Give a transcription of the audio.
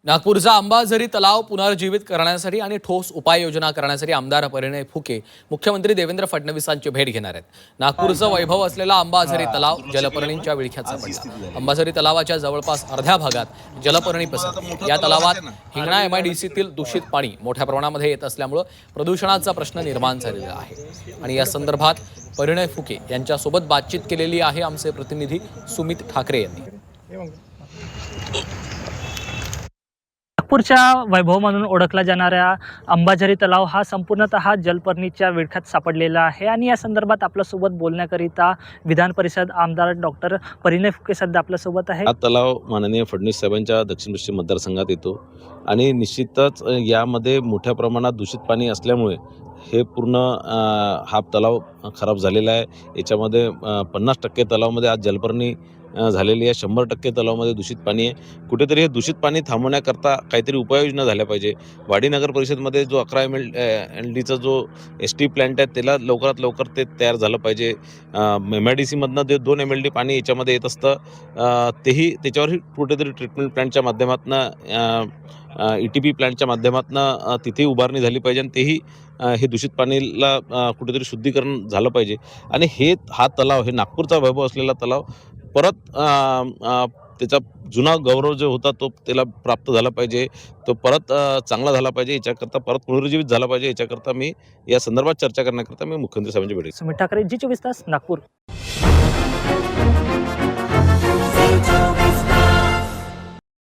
नागपूरचा अंबाझरी तलाव पुनर्जीवित करण्यासाठी आणि ठोस उपाययोजना करण्यासाठी आमदार परिणय फुके मुख्यमंत्री देवेंद्र फडणवीसांची भेट घेणार आहेत। नागपूरचं वैभव असलेला अंबाझरी तलाव जलपर्णींच्या विळख्यात सापडला। अंबाझरी तलावाच्या जवळपास अर्ध्या भागात जलपर्णी पसरली। या तलावात हिंगणा एमआयडीसीतील दूषित पाणी मोठ्या प्रमाणामध्ये येत असल्यामुळे प्रदूषणाचा प्रश्न निर्माण झालेला आहे आणि या संदर्भात परिणय फुके यांच्यासोबत बातचीत केलेली आहे आमचे प्रतिनिधी सुमित ठाकरे यांनी। नागपूरच्या वैभव म्हणून ओळखला जाणारा अंबाझरी तलाव हा संपूर्णतः जलपर्णीच्या विळख्यात सापडलेला आहे आणि या संदर्भात आपल्यासोबत बोलण्याकरिता विधान परिषद आमदार डॉक्टर परिणय फुके सध्या आपल्यासोबत आहे। हा तलाव माननीय फडणवीस साहेबांच्या दक्षिण पश्चिम मतदारसंघात येतो आणि निश्चितच यामध्ये मोठ्या प्रमाणात दूषित पाणी असल्यामुळे हे पूर्ण हा तलाव खराब झालेला आहे। याच्यामध्ये 50% तलावामध्ये आज जलपर्णी झालेली आहे, 100% तलावामध्ये दूषित पाणी आहे। कुठेतरी हे दूषित पाणी थांबवण्याकरता काहीतरी उपाययोजना झाल्या पाहिजे। वाडी नगर परिषदमध्ये जो 11 MLDचा जो ST प्लॅन्ट आहे त्याला लवकरात लवकर ते तयार झालं पाहिजे। MIDCमधनं जे 2 MLD पाणी याच्यामध्ये येत असतं तेही त्याच्यावरही कुठेतरी ट्रीटमेंट प्लॅन्टच्या माध्यमातून ETP प्लॅन्टच्या माध्यमातून तिथे उभारणी झाली पाहिजे आणि तेही हे दूषित पाणीला कुठेतरी शुद्धीकरण झालं पाहिजे आणि हा तलाव हे नागपूरचा वैभव असलेला तलाव परत त्याचा जुना गौरव जो होता तो त्याला प्राप्त झाला पाहिजे, तो परत चांगला झाला पाहिजे, याच्याकरता परत पुनरुज्जीवित झाला पाहिजे। याच्याकरता मी या संदर्भात चर्चा करण्याकरता मी मुख्यमंत्री साहेबांची भेट घेतली। सुमित ठाकरे, जी 24 तास, नागपूर।